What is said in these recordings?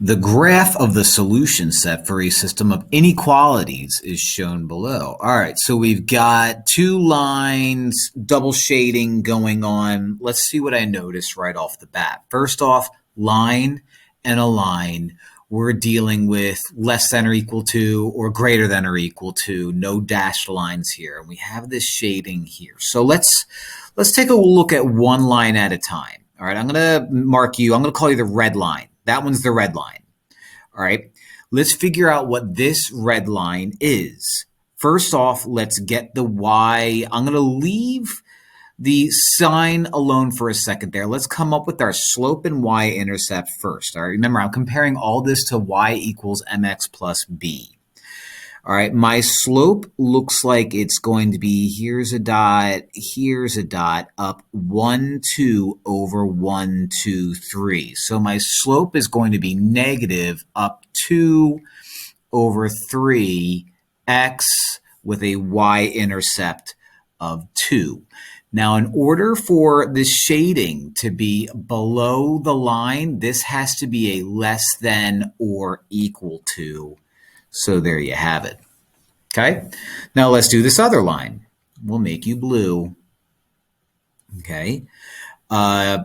The graph of the solution set for a system of inequalities is shown below. All right, so we've got two lines, double shading going on. Let's see what I notice right off the bat. First off, line and a line. We're dealing with less than or equal to or greater than or equal to, no dashed lines here. And we have this shading here. So let's take a look at one line at a time. All right, I'm going to mark you. I'm going to call you the red line. That one's the red line. All right, let's figure out what this red line is. First off, let's get the y. I'm going to leave the sign alone for a second there. Let's come up with our slope and y-intercept first. All right, remember, I'm comparing all this to y equals mx plus b. All right, my slope looks like it's going to be, here's a dot, up 1, 2 over 1, 2, 3. So my slope is going to be negative up 2 over 3 x with a y-intercept of 2. Now, in order for the shading to be below the line, this has to be a less than or equal to. So there you have it. Okay, now let's do this other line. We'll make you blue. Okay, y,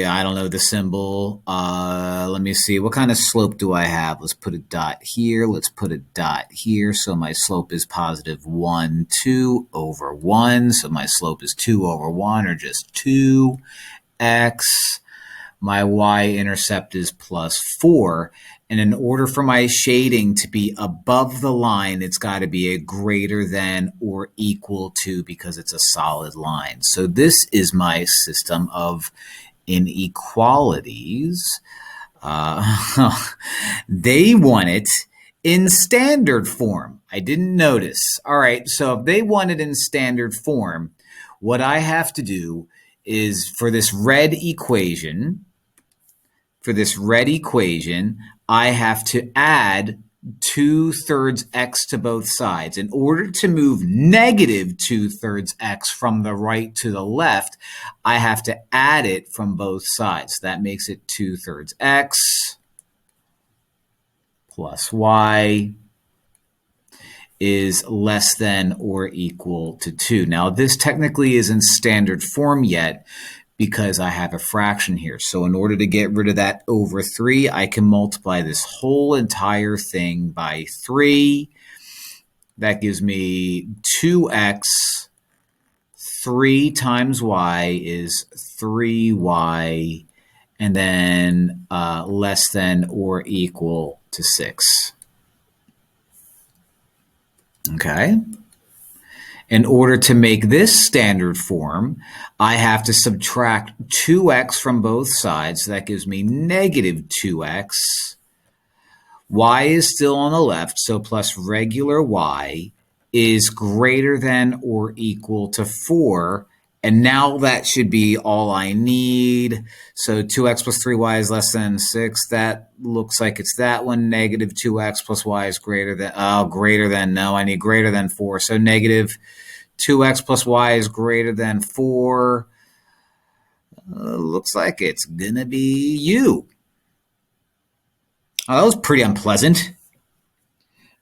I don't know the symbol. Let me see, what kind of slope do I have? Let's put a dot here. Let's put a dot here. So my slope is positive 1, 2 over 1. So my slope is 2 over 1, or just 2x. My y-intercept is plus 4. And in order for my shading to be above the line, it's got to be a greater than or equal to, because it's a solid line. So this is my system of inequalities. They want it in standard form. I didn't notice. All right, so if they want it in standard form, what I have to do is for this red equation, I have to add 2/3 x to both sides. In order to move negative 2/3 x from the right to the left, I have to add it from both sides. That makes it 2/3 x plus y is less than or equal to 2. Now, this technically isn't standard form yet, because I have a fraction here. So in order to get rid of that over 3, I can multiply this whole entire thing by 3. That gives me 2x. 3 times y is 3y, and then less than or equal to 6. Okay. In order to make this standard form, I have to subtract 2x from both sides. So that gives me negative 2x. Y is still on the left, so plus regular y is greater than or equal to 4. And now that should be all I need. So 2x plus 3y is less than 6. That looks like it's that one. Negative 2x plus y is greater than, no, I need greater than 4. So negative 2x plus y is greater than 4. Looks like it's going to be u. Oh, that was pretty unpleasant.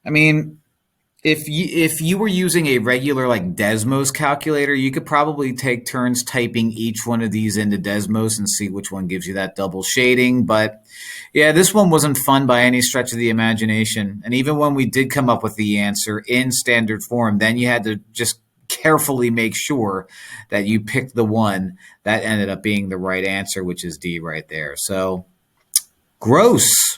I mean, if you were using a regular like Desmos calculator, you could probably take turns typing each one of these into Desmos and see which one gives you that double shading. But yeah, this one wasn't fun by any stretch of the imagination. And even when we did come up with the answer in standard form, then you had to just carefully make sure that you picked the one that ended up being the right answer, which is D right there. So gross.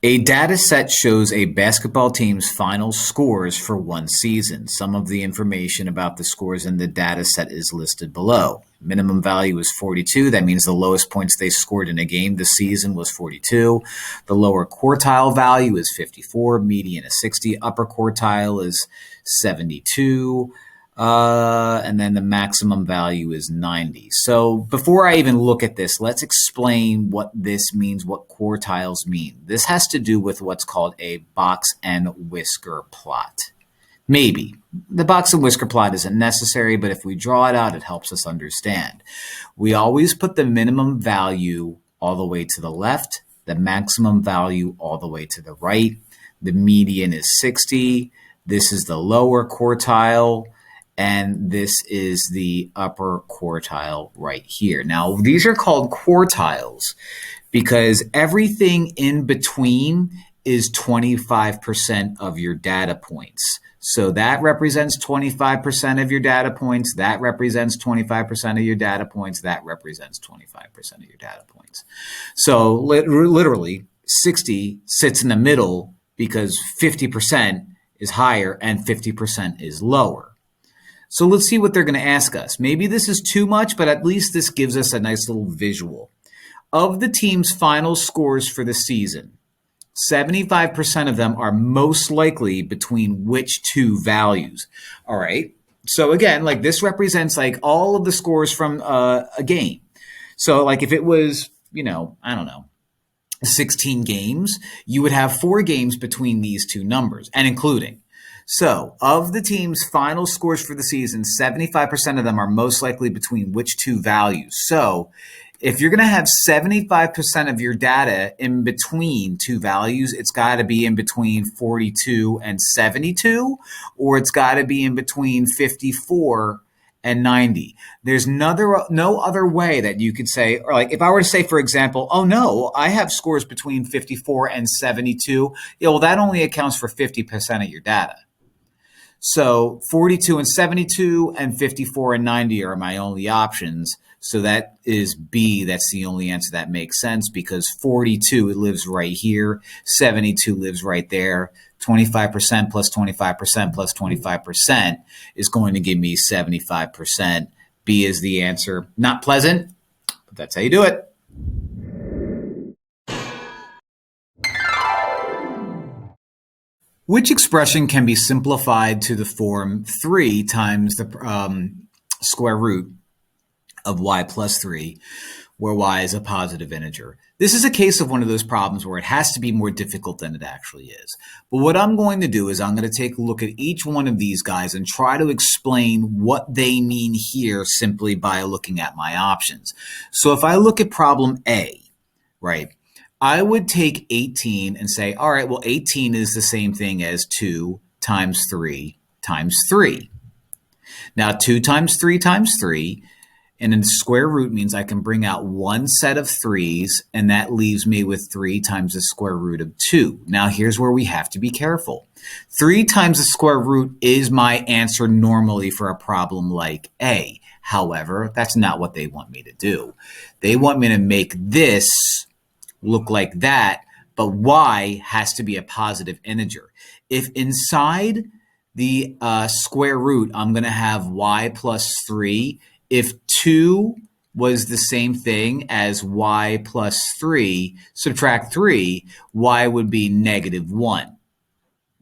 A data set shows a basketball team's final scores for one season. Some of the information about the scores in the data set is listed below. Minimum value is 42. That means the lowest points they scored in a game this season was 42. The lower quartile value is 54. Median is 60. Upper quartile is 72. And then the maximum value is 90. So before I even look at this, let's explain what this means, what quartiles mean. This has to do with what's called a box and whisker plot. Maybe. The box and whisker plot isn't necessary, but if we draw it out, it helps us understand. We always put the minimum value all the way to the left, the maximum value all the way to the right. The median is 60. This is the lower quartile, and this is the upper quartile right here. Now, these are called quartiles because everything in between is 25% of your data points. So that represents 25% of your data points. That represents 25% of your data points. That represents 25% of your data points. So literally 60 sits in the middle because 50% is higher and 50% is lower. So let's see what they're going to ask us. Maybe this is too much, but at least this gives us a nice little visual. Of the team's final scores for the season, 75% of them are most likely between which two values. All right. So again, like this represents like all of the scores from a game. So like if it was, I don't know, 16 games, you would have 4 games between these two numbers and including. So of the team's final scores for the season, 75% of them are most likely between which two values. So if you're going to have 75% of your data in between two values, it's got to be in between 42 and 72, or it's got to be in between 54 and 90. There's no other way that you could say, or like if I were to say, for example, oh no, I have scores between 54 and 72, well, that only accounts for 50% of your data. So 42 and 72 and 54 and 90 are my only options. So that is B. That's the only answer that makes sense because 42, it lives right here. 72 lives right there. 25% plus 25% plus 25% is going to give me 75%. B is the answer. Not pleasant, but that's how you do it. Which expression can be simplified to the form 3 times the square root of y plus 3, where y is a positive integer? This is a case of one of those problems where it has to be more difficult than it actually is. But what I'm going to do is I'm going to take a look at each one of these guys and try to explain what they mean here simply by looking at my options. So if I look at problem A, right, I would take 18 and say, all right, well, 18 is the same thing as 2 times 3 times 3. Now, 2 times 3 times 3, and in the square root means I can bring out one set of 3s, and that leaves me with 3 times the square root of 2. Now, here's where we have to be careful. 3 times the square root is my answer normally for a problem like A. However, that's not what they want me to do. They want me to make this look like that, but y has to be a positive integer. If inside the square root, I'm going to have y plus 3, if 2 was the same thing as y plus 3, subtract 3, y would be negative 1.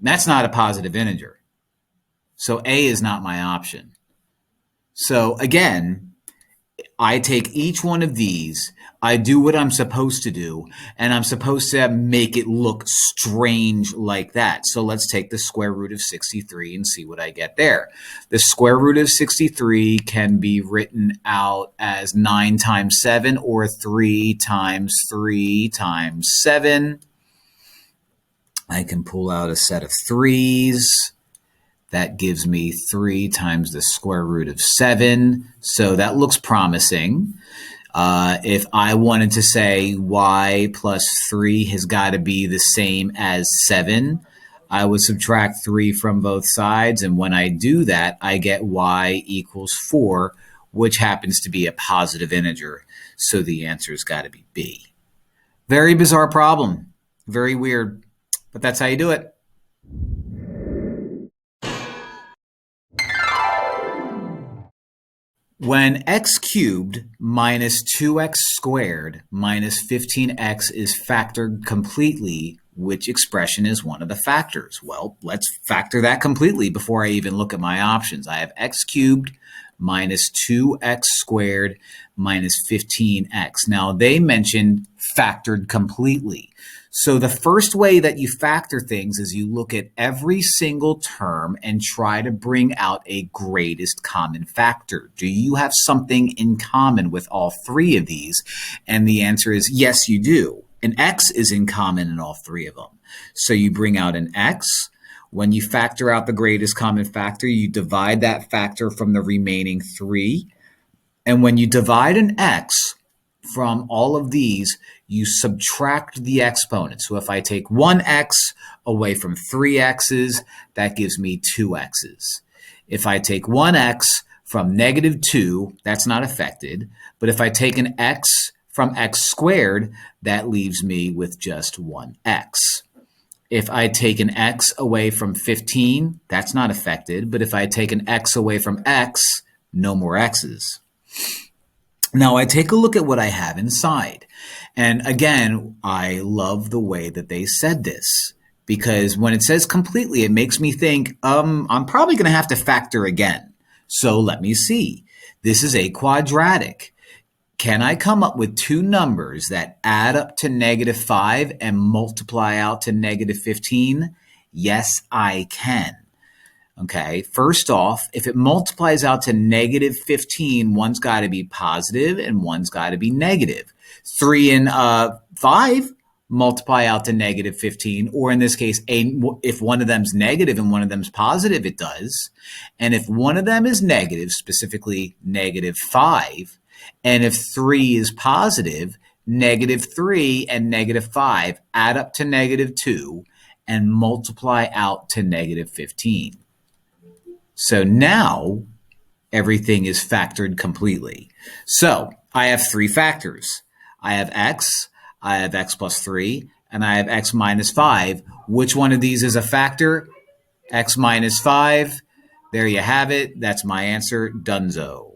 That's not a positive integer. So A is not my option. So again, I take each one of these, I do what I'm supposed to do, and I'm supposed to make it look strange like that. So let's take the square root of 63 and see what I get there. The square root of 63 can be written out as 9 times 7 or 3 times 3 times 7. I can pull out a set of 3s. That gives me 3 times the square root of 7. So that looks promising. If I wanted to say y plus 3 has got to be the same as 7, I would subtract 3 from both sides. And when I do that, I get y equals 4, which happens to be a positive integer. So the answer's got to be B. Very bizarre problem. Very weird. But that's how you do it. When x cubed minus 2x squared minus 15x is factored completely, which expression is one of the factors? Well, let's factor that completely before I even look at my options. I have x cubed minus 2x squared minus 15x. Now, they mentioned factored completely. So the first way that you factor things is you look at every single term and try to bring out a greatest common factor. Do you have something in common with all three of these? And the answer is yes, you do. An x is in common in all three of them. So you bring out an x. When you factor out the greatest common factor, you divide that factor from the remaining three. And when you divide an x from all of these, you subtract the exponent. So if I take 1x away from 3x's, that gives me 2x's. If I take 1x from -2, that's not affected. But if I take an x from x squared, that leaves me with just 1x. If I take an x away from 15, that's not affected. But if I take an x away from x, no more x's. Now I take a look at what I have inside. And again, I love the way that they said this, because when it says completely, it makes me think, I'm probably going to have to factor again. So let me see. This is a quadratic. Can I come up with two numbers that add up to -5 and multiply out to -15? Yes, I can. Okay, first off, if it multiplies out to -15, one's got to be positive and one's got to be negative. 3 and 5 multiply out to -15, or in this case, if one of them's negative and one of them's positive, it does. And if one of them is negative, specifically -5, and if 3 is positive, -3 and -5 add up to -2 and multiply out to -15. So now everything is factored completely. So I have three factors. I have x, I have x plus 3, and I have x minus 5. Which one of these is a factor? X minus 5. There you have it. That's my answer. Dunzo.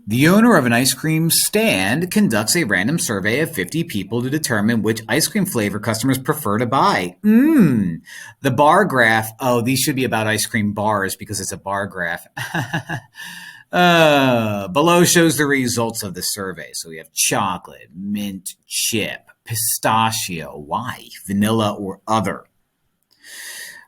The owner of an ice cream stand conducts a random survey of 50 people to determine which ice cream flavor customers prefer to buy. The bar graph. Oh, these should be about ice cream bars because it's a bar graph. Below shows the results of the survey. So we have chocolate, mint chip, pistachio. Why? Vanilla or other.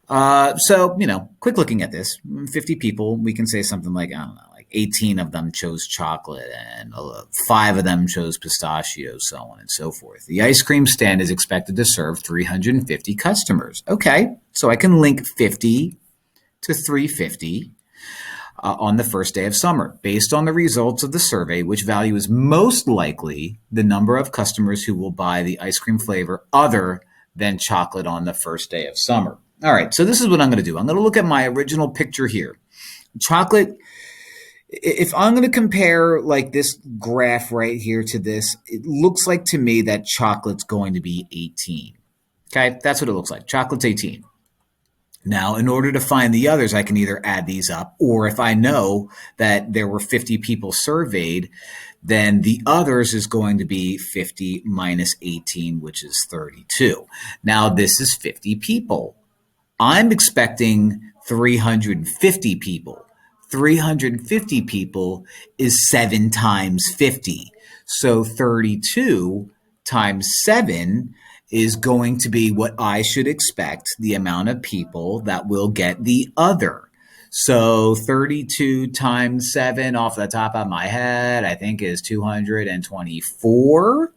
Quick looking at this. 50 people, we can say something like, I don't know, 18 of them chose chocolate and 5 of them chose pistachio, so on and so forth. The ice cream stand is expected to serve 350 customers. Okay, so I can link 50 to 350 on the first day of summer. Based on the results of the survey, which value is most likely the number of customers who will buy the ice cream flavor other than chocolate on the first day of summer? All right, so this is what I'm going to do. I'm going to look at my original picture here. Chocolate. If I'm going to compare like this graph right here to this, it looks like to me that chocolate's going to be 18. Okay, that's what it looks like. Chocolate's 18. Now, in order to find the others, I can either add these up, or if I know that there were 50 people surveyed, then the others is going to be 50 minus 18, which is 32. Now, this is 50 people. I'm expecting 350 people. 350 people is 7 times 50. So 32 times 7 is going to be what I should expect the amount of people that will get the other. So 32 times 7 off the top of my head, I think is 224.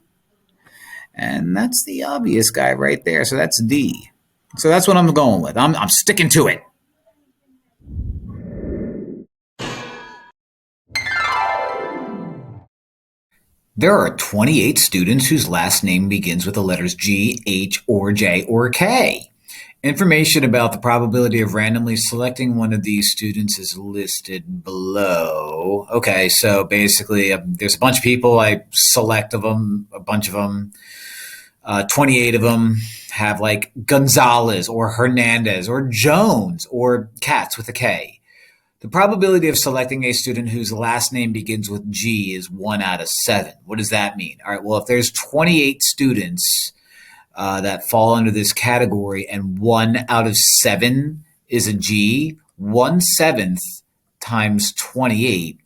And that's the obvious guy right there. So that's D. So that's what I'm going with. I'm sticking to it. There are 28 students whose last name begins with the letters G, H, or J, or K. Information about the probability of randomly selecting one of these students is listed below. Okay, so basically there's a bunch of people. I select a bunch of them. 28 of them have like Gonzalez or Hernandez or Jones or Katz with a K. The probability of selecting a student whose last name begins with G is 1 out of 7. What does that mean? All right, well, if there's 28 students that fall under this category and 1 out of 7 is a G, 1/7 times 28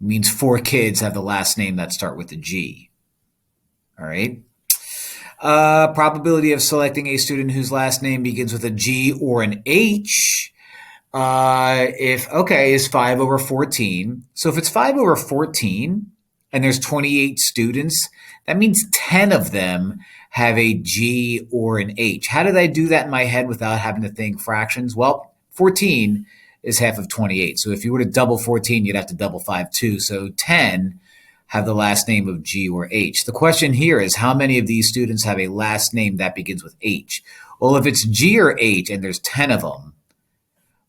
It means 4 kids have the last name that start with a G. All right. Probability of selecting a student whose last name begins with a G or an H. Is 5 over 14. So if it's 5 over 14 and there's 28 students, that means 10 of them have a G or an H. How did I do that in my head without having to think fractions? Well, 14 is half of 28. So if you were to double 14, you'd have to double 5 too. So 10 have the last name of G or H. The question here is how many of these students have a last name that begins with H? Well, if it's G or H and there's 10 of them,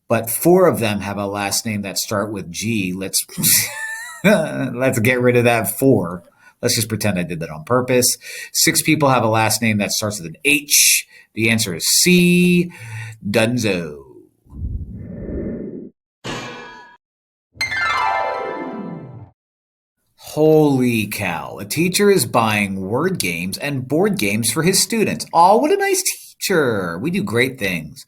but 4 of them have a last name that start with G, let's get rid of that 4. Let's just pretend I did that on purpose. 6 people have a last name that starts with an H. The answer is C, Dunzo. Holy cow. A teacher is buying word games and board games for his students. Oh, what a nice teacher. We do great things.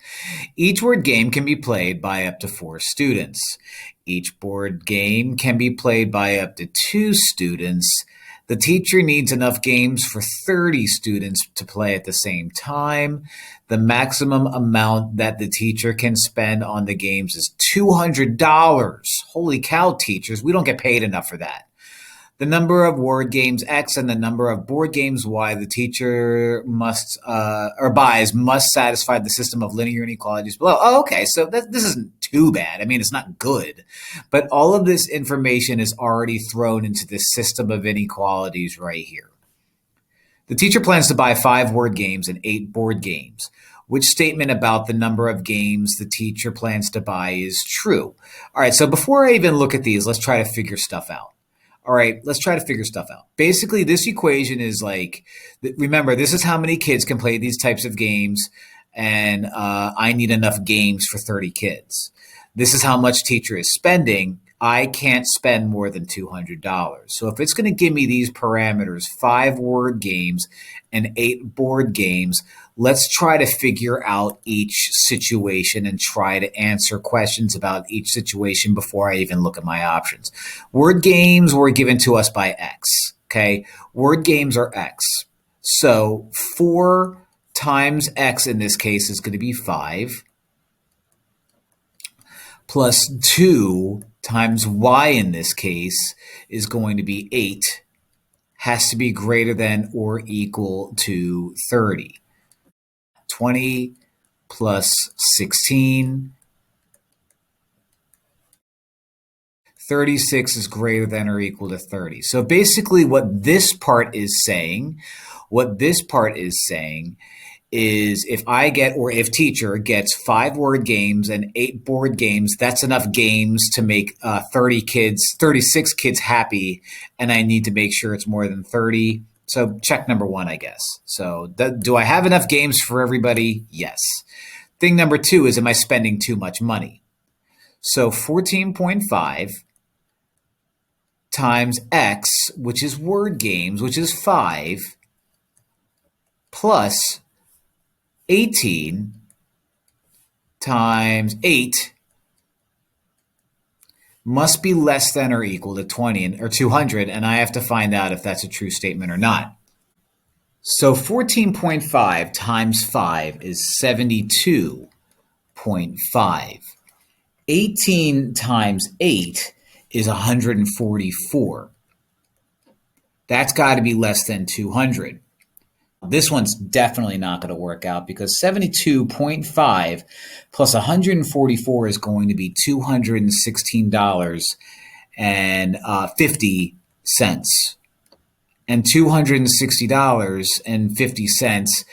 Each word game can be played by up to 4 students. Each board game can be played by up to 2 students. The teacher needs enough games for 30 students to play at the same time. The maximum amount that the teacher can spend on the games is $200. Holy cow, teachers. We don't get paid enough for that. The number of word games X and the number of board games Y the teacher buys must satisfy the system of linear inequalities below. Oh, okay, so this isn't too bad. I mean, it's not good. But all of this information is already thrown into the system of inequalities right here. The teacher plans to buy 5 word games and 8 board games. Which statement about the number of games the teacher plans to buy is true? All right, so before I even look at these, let's try to figure stuff out. All right, let's try to figure stuff out. Basically, this equation is like, remember, this is how many kids can play these types of games, and I need enough games for 30 kids. This is how much teacher is spending. I can't spend more than $200. So if it's going to give me these parameters, 5 word games and 8 board games, let's try to figure out each situation and try to answer questions about each situation before I even look at my options. Word games were given to us by X, okay? Word games are X. So 4 times X in this case is going to be 5, plus 2 times Y in this case is going to be 8, has to be greater than or equal to 30. 20 plus 16. 36 is greater than or equal to 30. So basically what this part is saying is if teacher gets 5 word games and 8 board games, that's enough games to make 36 kids happy, and I need to make sure it's more than 30. So check number 1, I guess. So do I have enough games for everybody? Yes. Thing number 2 is, am I spending too much money? So 14.5 times X, which is word games, which is 5, plus 18 times 8 must be less than or equal to 20 or 200, and I have to find out if that's a true statement or not. So 14.5 times 5 is 72.5. 18 times 8 is 144. That's got to be less than 200. This one's definitely not going to work out because 72.5 plus 144 is going to be $216.50. And $260.50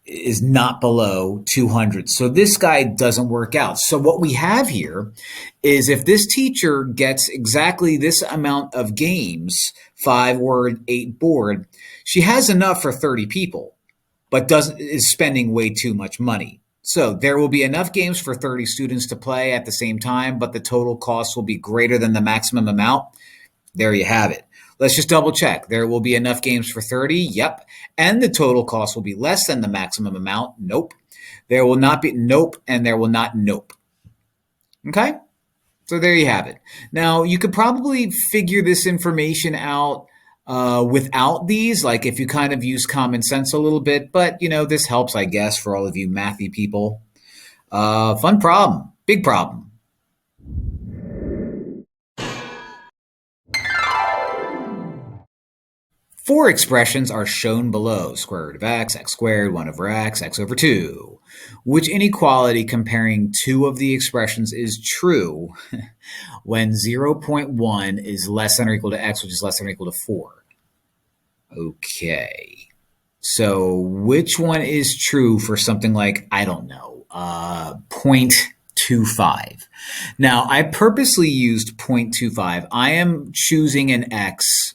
is not below 200. So this guy doesn't work out. So what we have here is if this teacher gets exactly this amount of games, 5 word, 8 board, she has enough for 30 people, but is spending way too much money. So there will be enough games for 30 students to play at the same time, but the total cost will be greater than the maximum amount. There you have it. Let's just double check. There will be enough games for 30. Yep. And the total cost will be less than the maximum amount. Nope. There will not be. Nope. And there will not. Nope. Okay. So there you have it. Now, you could probably figure this information out without these, like if you kind of use common sense a little bit, but this helps, I guess, for all of you mathy people. Fun problem, big problem. Four expressions are shown below: square root of x squared, 1 over x over 2. Which inequality comparing two of the expressions is true when 0.1 is less than or equal to x, which is less than or equal to 4? Okay. So which one is true for something like, I don't know, 0.25? Now, I purposely used 0.25. I am choosing an x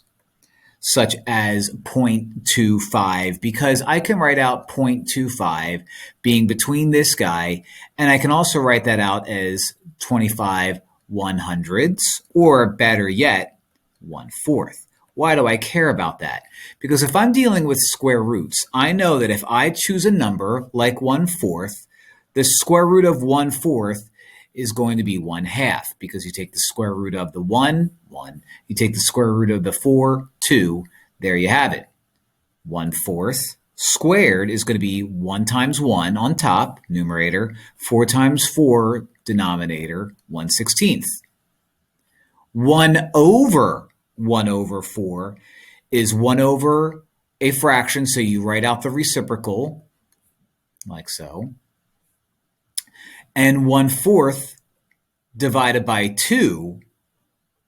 such as 0.25 because I can write out 0.25 being between this guy, and I can also write that out as 25 100ths, or better yet, 1/4. Why do I care about that? Because if I'm dealing with square roots, I know that if I choose a number like 1/4, the square root of 1/4 is going to be 1/2, because you take the square root of the 1, 1. You take the square root of the 4, 2. There you have it. 1/4 squared is going to be 1 times 1 on top, numerator, 4 times 4, denominator, 1/16. 1 over 1 over 4 is 1 over a fraction, so you write out the reciprocal, like so. And 1/4 divided by 2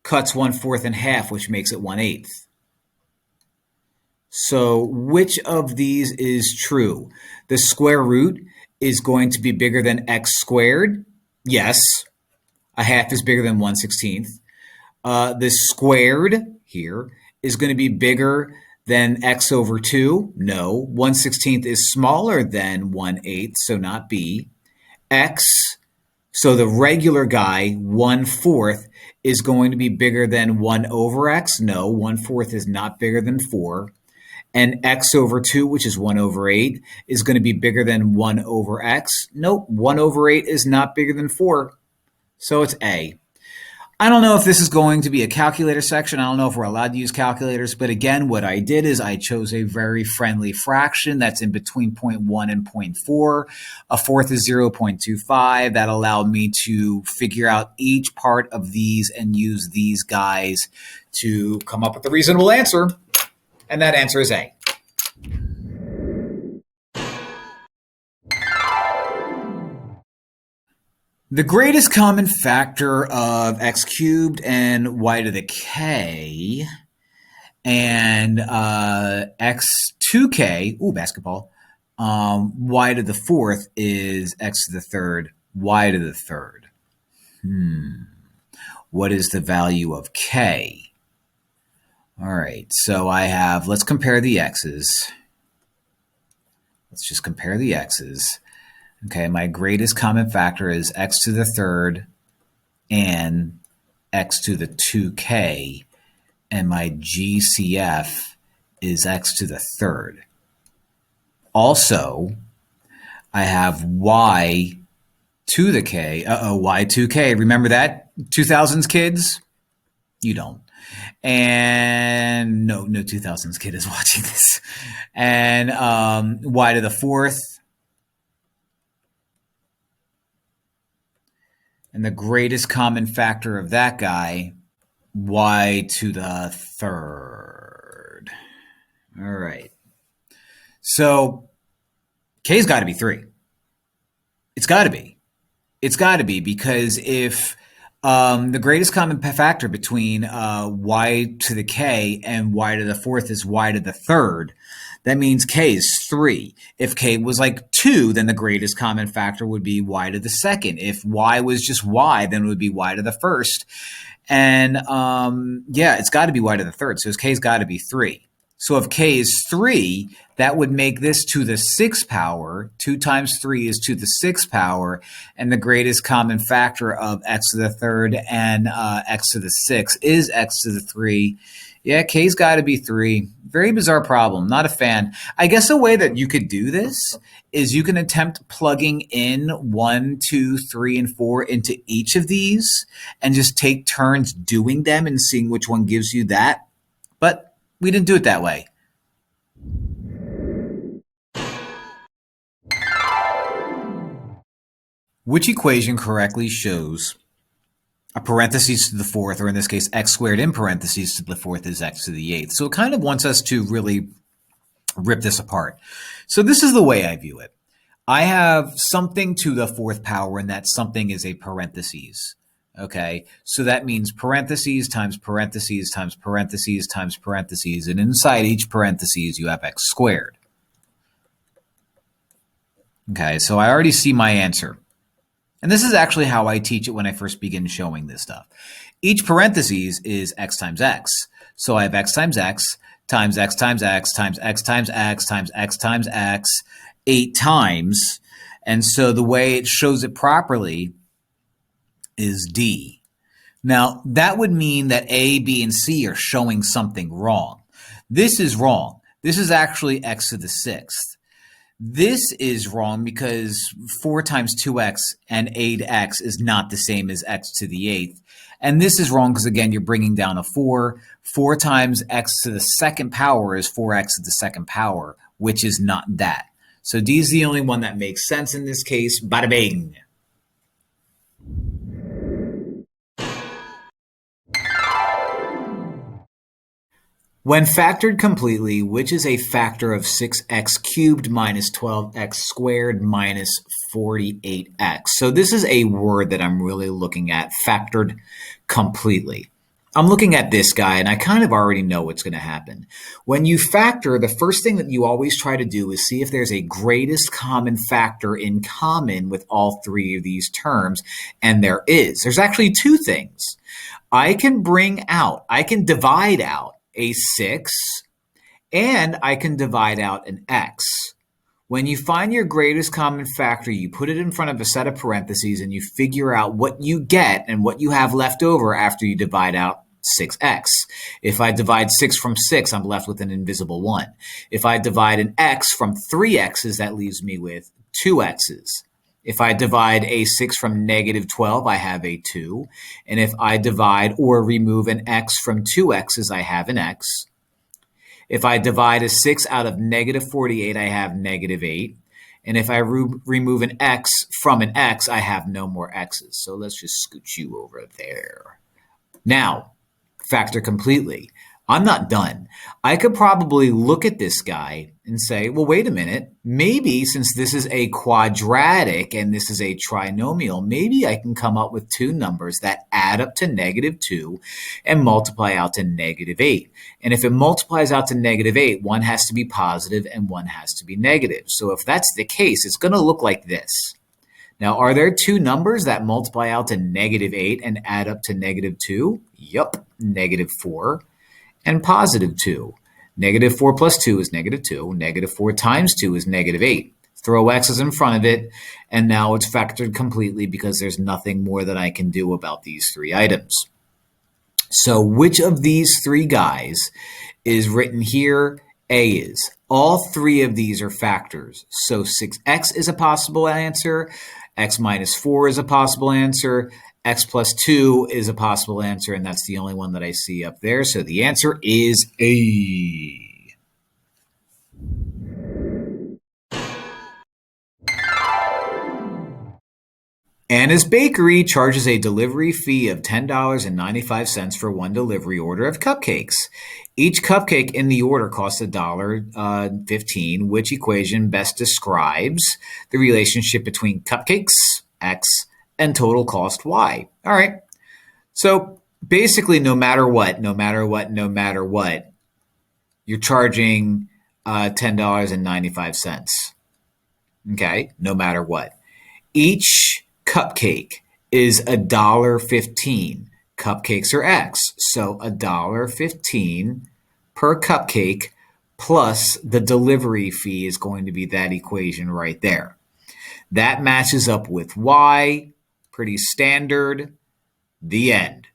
cuts 1/4 in half, which makes it 1/8. So which of these is true? The square root is going to be bigger than x squared. Yes, a half is bigger than 1/16. The squared here is going to be bigger than x over 2. No, 1/16 is smaller than 1/8, so not B. X, so the regular guy, 1/4, is going to be bigger than 1 over x. No, 1/4 is not bigger than 4. And x over 2, which is 1 over 8, is going to be bigger than 1 over x. Nope, 1 over 8 is not bigger than 4. So it's A. I don't know if this is going to be a calculator section. I don't know if we're allowed to use calculators. But again, what I did is I chose a very friendly fraction that's in between 0.1 and 0.4. A fourth is 0.25. That allowed me to figure out each part of these and use these guys to come up with a reasonable answer. And that answer is A. The greatest common factor of x cubed and y to the k and x2k, basketball, y to the fourth is x to the third, y to the third. What is the value of k? All right, so I have, let's compare the x's. Let's just compare the x's. Okay, my greatest common factor is x to the third and x to the 2k, and my GCF is x to the third. Also, I have y to the k. Y2k. Remember that, 2000s kids? You don't. And no 2000s kid is watching this. And y to the fourth. And the greatest common factor of that guy, y to the third. All right. So k's got to be 3. It's got to be. It's got to be, because if the greatest common factor between y to the k and y to the fourth is y to the third, that means k is 3. If k was like 2, then the greatest common factor would be y to the second. If y was just y, then it would be y to the first. And it's got to be y to the third. So k's got to be 3. So if k is 3, that would make this to the 6th power. 2 times 3 is to the 6th power. And the greatest common factor of x to the third and x to the 6 is x to the 3. Yeah, K's got to be 3. Very bizarre problem. Not a fan. I guess a way that you could do this is you can attempt plugging in 1, 2, 3, and 4 into each of these and just take turns doing them and seeing which one gives you that. But we didn't do it that way. Which equation correctly shows a parentheses to the fourth, or in this case, x squared in parentheses to the fourth is x to the eighth? So it kind of wants us to really rip this apart. So this is the way I view it. I have something to the fourth power, and that something is a parentheses. Okay, so that means parentheses times parentheses times parentheses times parentheses, and inside each parentheses you have x squared. Okay, so I already see my answer. And this is actually how I teach it when I first begin showing this stuff. Each parentheses is x times x. So I have x times x times x times x times x times x times x times x 8 times. And so the way it shows it properly is D. Now, that would mean that A, B, and C are showing something wrong. This is wrong. This is actually x to the sixth. This is wrong because 4 times 2x and 8x is not the same as x to the eighth. And this is wrong because, again, you're bringing down a 4. 4 times x to the second power is 4x to the second power, which is not that. So D is the only one that makes sense in this case. Bada bing. When factored completely, which is a factor of 6x cubed minus 12x squared minus 48x? So this is a word that I'm really looking at, factored completely. I'm looking at this guy, and I kind of already know what's going to happen. When you factor, the first thing that you always try to do is see if there's a greatest common factor in common with all 3 of these terms, and there is. There's actually 2 things. I can divide out a 6, and I can divide out an x. When you find your greatest common factor, you put it in front of a set of parentheses and you figure out what you get and what you have left over after you divide out 6x. If I divide 6 from 6, I'm left with an invisible 1. If I divide an x from 3 x's, that leaves me with 2 x's. If I divide a 6 from negative 12, I have a 2. And if I divide or remove an x from 2 x's, I have an x. If I divide a 6 out of negative 48, I have negative 8. And if I remove an x from an x, I have no more x's. So let's just scooch you over there. Now, factor completely. I'm not done. I could probably look at this guy and say, well, wait a minute. Maybe since this is a quadratic and this is a trinomial, maybe I can come up with 2 numbers that add up to negative 2 and multiply out to negative 8. And if it multiplies out to negative 8, one has to be positive and one has to be negative. So if that's the case, it's going to look like this. Now, are there 2 numbers that multiply out to negative 8 and add up to negative 2? Yup, negative 4. And positive 2. Negative 4 plus 2 is negative 2. Negative 4 times 2 is negative 8. Throw x's in front of it, and now it's factored completely because there's nothing more that I can do about these 3 items. So which of these 3 guys is written here? A is. All 3 of these are factors. So 6x is a possible answer. X minus 4 is a possible answer. X plus 2 is a possible answer, and that's the only one that I see up there. So the answer is A. Anna's Bakery charges a delivery fee of $10.95 for one delivery order of cupcakes. Each cupcake in the order costs $1.15. Which equation best describes the relationship between cupcakes, X, and total cost, Y? All right. So basically, no matter what, you're charging $10.95. Okay, no matter what. Each cupcake is $1.15. Cupcakes are X, so $1.15 per cupcake plus the delivery fee is going to be that equation right there. That matches up with Y, pretty standard. The end.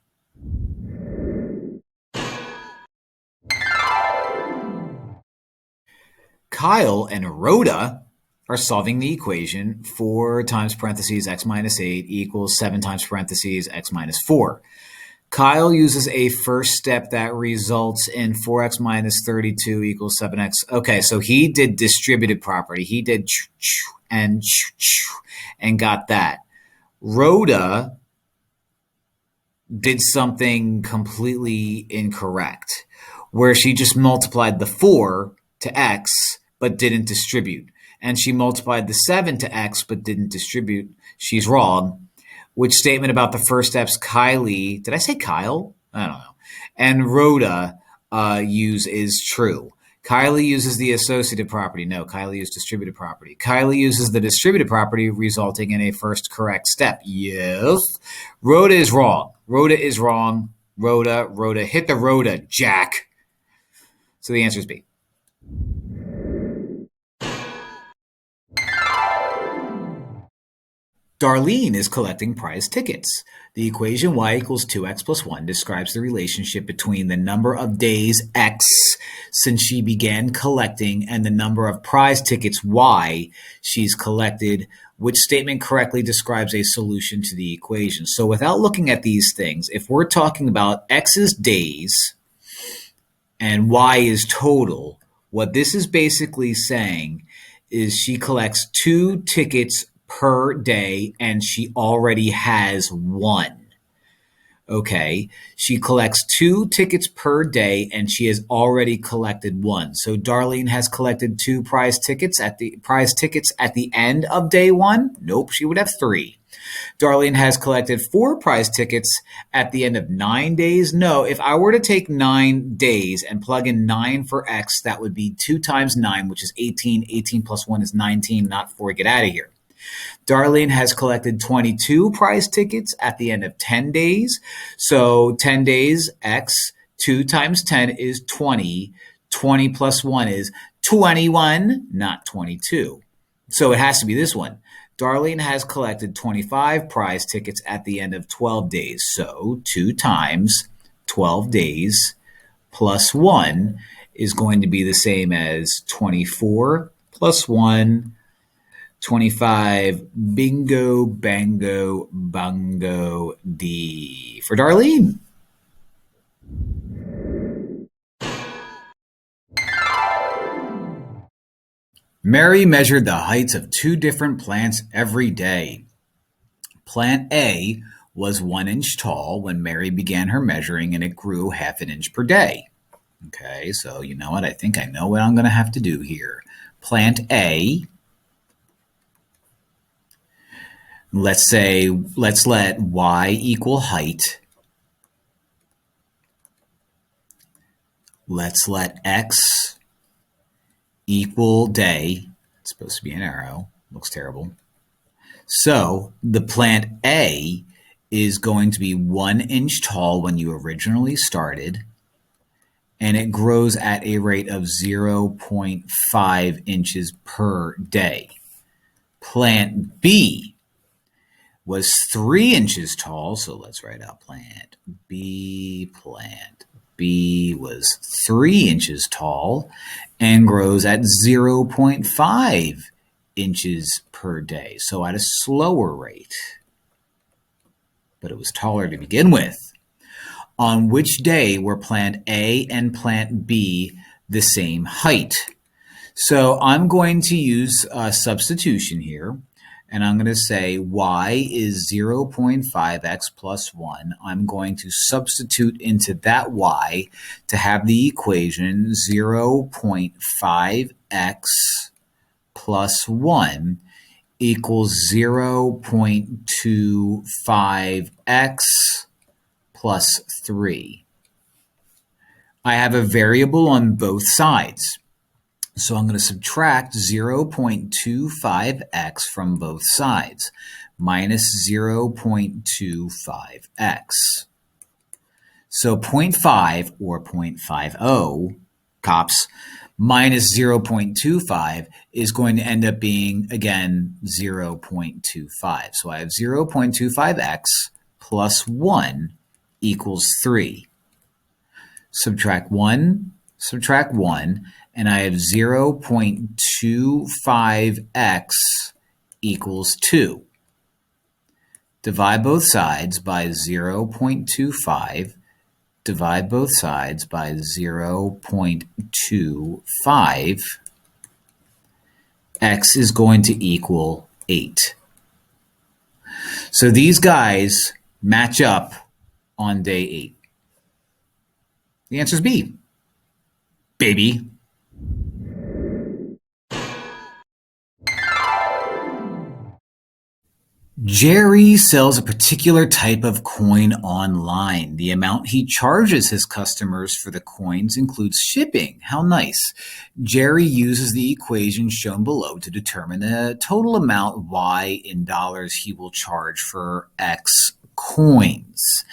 Kyle and Rhoda are solving the equation 4 times parentheses x minus 8 equals 7 times parentheses x minus 4. Kyle uses a first step that results in 4x minus 32 equals 7x. Okay, so he did distributive property. He did and got that. Rhoda did something completely incorrect, where she just multiplied the 4 to x, but didn't distribute. And she multiplied the 7 to x, but didn't distribute. She's wrong. Which statement about the first steps Kylie, did I say Kyle? I don't know. And Rhoda use is true. Kylie uses the associative property. No, Kylie used distributive property. Kylie uses the distributive property, resulting in a first correct step. Yes. Rhoda is wrong. Rhoda is wrong. Rhoda. Hit the Rhoda, Jack. So the answer is B. Darlene is collecting prize tickets. The equation y equals 2x plus 1 describes the relationship between the number of days x since she began collecting and the number of prize tickets y she's collected, which statement correctly describes a solution to the equation. So without looking at these things, if we're talking about x is days and y is total, what this is basically saying is she collects 2 tickets per day, and she already has 1. Okay, she collects 2 tickets per day, and she has already collected 1. So Darlene has collected 2 prize tickets at the end of day 1. Nope, she would have 3. Darlene has collected 4 prize tickets at the end of 9 days. No, if I were to take 9 days and plug in 9 for x, that would be 2 times 9, which is 18. 18 plus 1 is 19, not 4. Get out of here. Darlene has collected 22 prize tickets at the end of 10 days. So 10 days, x, 2 times 10 is 20. 20 plus 1 is 21, not 22. So it has to be this one. Darlene has collected 25 prize tickets at the end of 12 days. So 2 times 12 days plus 1 is going to be the same as 24 plus 1, 25, bingo, bango, bongo, D for Darlene. Mary measured the heights of 2 different plants every day. Plant A was 1 inch tall when Mary began her measuring, and it grew half an inch per day. Okay, so you know what? I think I know what I'm going to have to do here. Plant A, let's let y equal height. Let's let x equal day. It's supposed to be an arrow. Looks terrible. So the plant A is going to be 1 inch tall when you originally started, and it grows at a rate of 0.5 inches per day. Plant B was 3 inches tall, so let's write out plant B. Plant B was 3 inches tall and grows at 0.5 inches per day, so at a slower rate. But it was taller to begin with. On which day were plant A and plant B the same height? So I'm going to use substitution here. And I'm going to say y is 0.5x plus 1. I'm going to substitute into that y to have the equation 0.5x plus 1 equals 0.25x plus 3. I have a variable on both sides. So I'm going to subtract 0.25x from both sides, minus 0.25x. So 0.5 or 0.50, cops, minus 0.25 is going to end up being, again, 0.25. So I have 0.25x plus 1 equals 3. Subtract 1, and I have 0.25x equals 2. Divide both sides by 0.25. Divide both sides by 0.25. X is going to equal 8. So these guys match up on day 8. The answer is B, baby. Jerry sells a particular type of coin online. The amount he charges his customers for the coins includes shipping. How nice. Jerry uses the equation shown below to determine the total amount Y in dollars he will charge for X coins.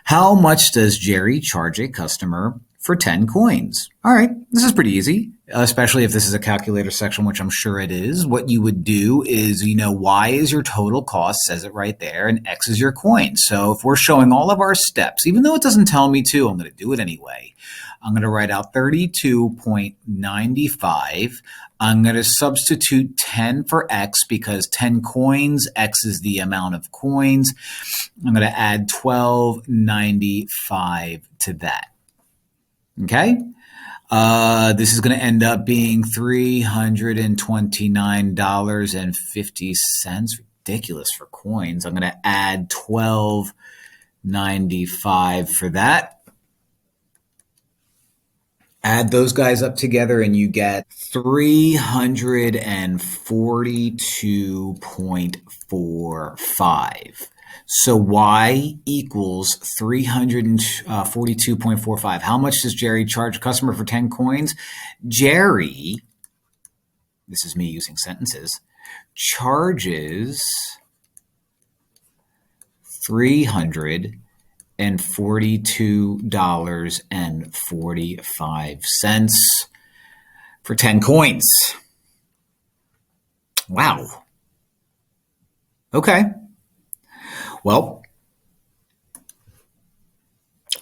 How much does Jerry charge a customer for 10 coins? All right, this is pretty easy, especially if this is a calculator section, which I'm sure it is. What you would do is, Y is your total cost, says it right there, and X is your coin. So if we're showing all of our steps, even though it doesn't tell me to, I'm going to do it anyway. I'm going to write out 32.95. I'm going to substitute 10 for X because 10 coins, X is the amount of coins. I'm going to add $12.95 to that. Okay? This is going to end up being $329.50. Ridiculous for coins. I'm going to add $12.95 for that. Add those guys up together and you get 342.45. So Y equals 342.45. How much does Jerry charge a customer for 10 coins? Jerry, this is me using sentences, charges $342.45 for 10 coins. Wow. Okay. Well,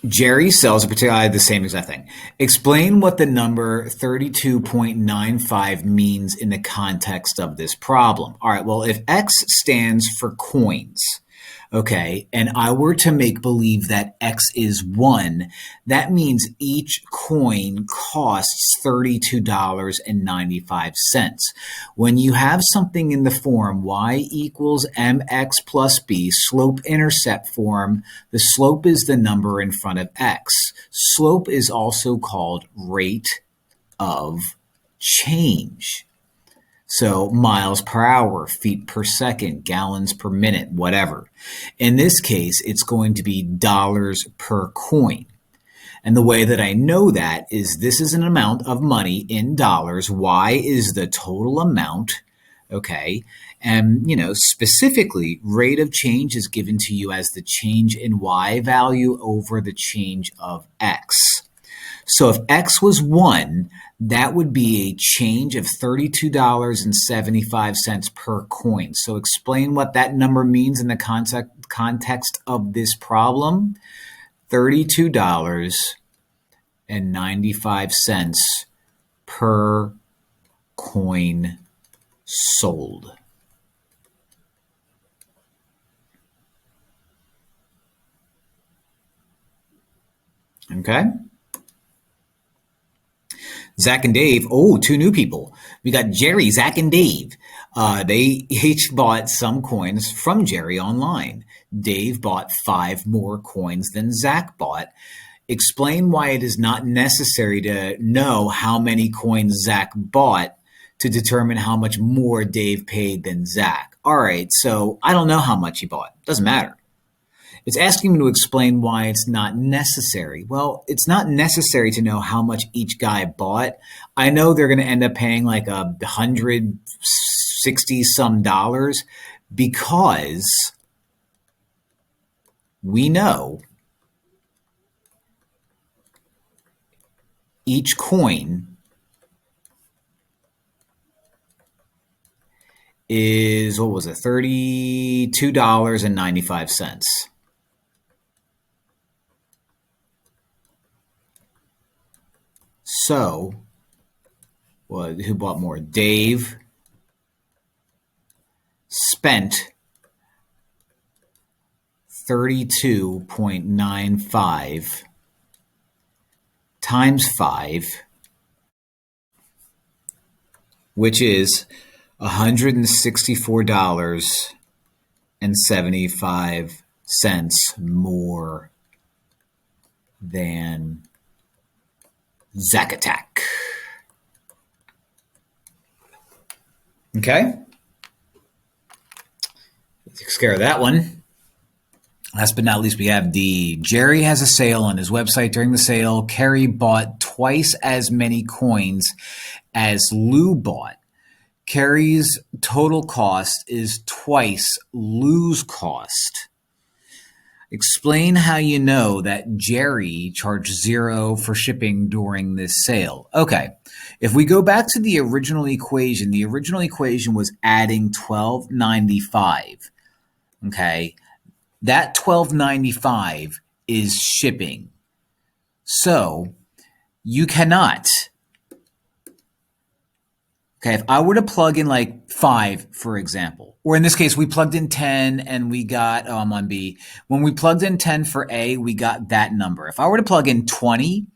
Jerry sells a particular, the same exact thing. Explain what the number 32.95 means in the context of this problem. All right, well, if X stands for coins, okay, and I were to make believe that X is 1, that means each coin costs $32.95. When you have something in the form Y equals mx plus b, slope-intercept form, the slope is the number in front of X. Slope is also called rate of change. So miles per hour, feet per second, gallons per minute, whatever. In this case, it's going to be dollars per coin. And the way that I know that is this is an amount of money in dollars. Y is the total amount, okay? And, specifically, rate of change is given to you as the change in Y value over the change of X. So if X was 1, that would be a change of $32.75 per coin. So explain what that number means in the context of this problem. $32.95 per coin sold. Okay? Zach and Dave, two new people. We got Jerry, Zach, and Dave. They each bought some coins from Jerry online. Dave bought 5 more coins than Zach bought. Explain why it is not necessary to know how many coins Zach bought to determine how much more Dave paid than Zach. All right, so I don't know how much he bought. Doesn't matter. It's asking me to explain why it's not necessary. Well, it's not necessary to know how much each guy bought. I know they're going to end up paying like $160 some dollars because we know each coin is, $32.95. So Well, who bought more? Dave spent $32.95 times 5, which is $164.75 more than Zacatec. Okay. Takes care of that one. Last but not least, we have D. Jerry has a sale on his website. During the sale, Kerry bought twice as many coins as Lou bought. Kerry's total cost is twice Lou's cost. Explain how you know that Jerry charged $0 for shipping during this sale. Okay, if we go back to the original equation was adding $12.95. Okay, that $12.95 is shipping. So you cannot. Okay, if I were to plug in like 5, for example, or in this case, we plugged in 10 and we got, I'm on B. When we plugged in 10 for A, we got that number. If I were to plug in 20,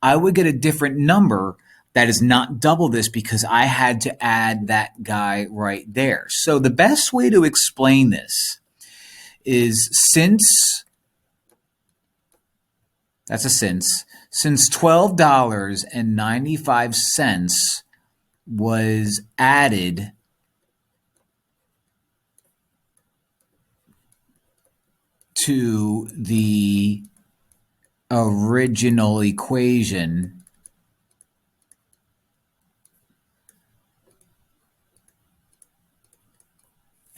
I would get a different number that is not double this because I had to add that guy right there. So the best way to explain this is since $12.95 was added to the original equation,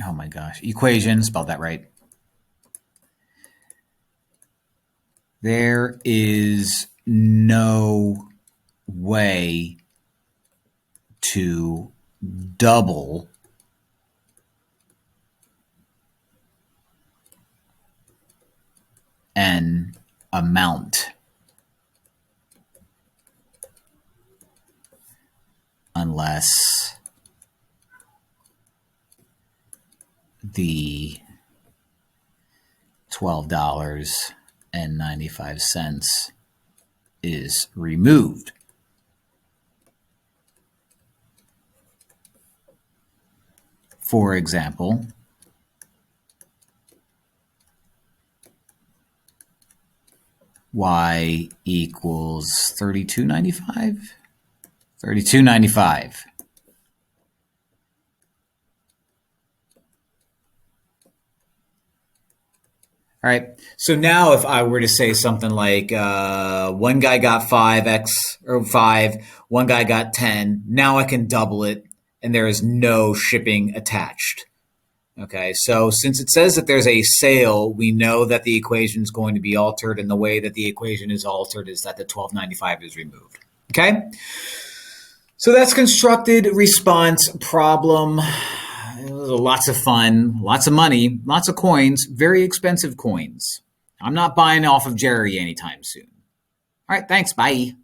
oh my gosh, equation, spelled that right. There is no way to double an amount unless the $12.95 is removed. For example, y equals $32.95? $32.95. All right, so now if I were to say something like one guy got 5x or 5, one guy got 10, now I can double it and there is no shipping attached. Okay, so since it says that there's a sale, we know that the equation is going to be altered, and the way that the equation is altered is that the $12.95 is removed. Okay, so that's constructed response problem. Lots of fun, lots of money, lots of coins, very expensive coins. I'm not buying off of Jerry anytime soon. All right, thanks, bye.